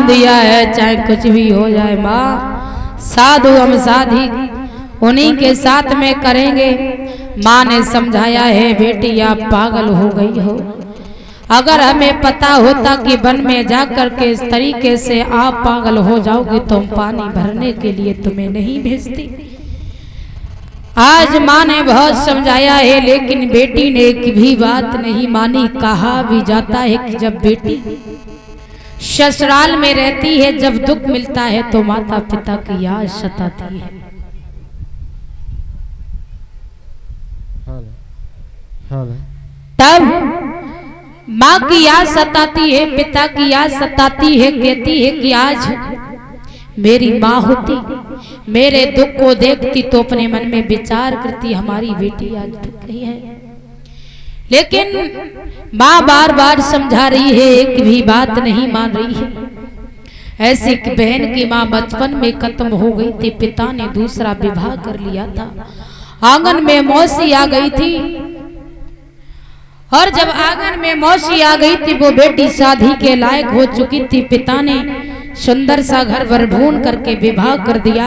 दिया है चाहे कुछ भी हो जाए माँ, साधु हम साधी उन्हीं के साथ में करेंगे। माँ ने समझाया है बेटी आप पागल हो गई हो, अगर हमें पता होता कि वन में जाकर के इस तरीके से आप पागल हो जाओगे तो हम पानी भरने के लिए तुम्हें नहीं भेजती। आज माँ ने बहुत समझाया है लेकिन बेटी ने एक भी बात नहीं मानी। कहा भी जाता है कि जब बेटी ससुराल में रहती है, जब दुख मिलता है तो माता पिता की याद सताती है। तब माँ की याद सताती है, पिता की याद सताती है। कहती है कि आज मेरी माँ होती, मेरे दुख को देखती तो अपने मन में विचार करती हमारी बेटी आज दुख गई है। लेकिन माँ बार बार समझा रही है, एक भी बात नहीं मान रही है। ऐसी बहन की माँ बचपन में खत्म हो गई थी, पिता ने दूसरा विवाह कर लिया था। आंगन में मौसी आ गई थी और जब आंगन में मौसी आ गई थी वो बेटी शादी के लायक हो चुकी थी। पिता ने सुंदर सा घर वर ढूंढ करके विवाह कर दिया,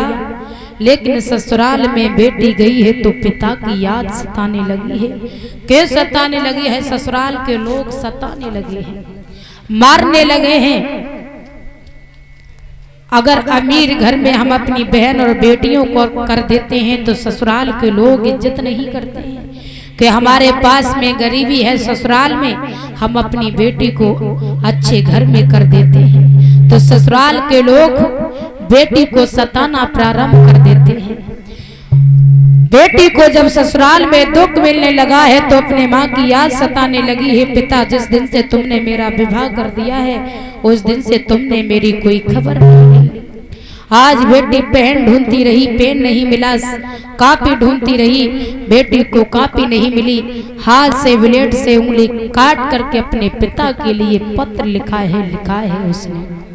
लेकिन ससुराल में बेटी गई है तो पिता की याद सताने लगी है। के सताने लगी है? ससुराल के लोग सताने लगे हैं, मारने लगे हैं। अगर अमीर घर में हम अपनी बहन और बेटियों को कर देते हैं तो ससुराल के लोग इज्जत नहीं करते हैं कि हमारे पास में गरीबी है, ससुराल में हम अपनी बेटी को अच्छे घर में कर देते हैं तो ससुराल के लोग बेटी को सताना प्रारंभ कर देते हैं। बेटी को जब ससुराल में दुख मिलने लगा है तो अपने माँ की याद सताने लगी है। पिता जिस दिन से तुमने मेरा विवाह कर दिया है उस दिन से तुमने मेरी कोई खबर नहीं ली। आज बेटी पेन ढूंढती रही, पेन नहीं मिला, कॉपी ढूंढती रही, बेटी को कॉपी नहीं मिली। हाथ से ब्लेड से उंगली काट करके अपने पिता के लिए पत्र लिखा है उसने।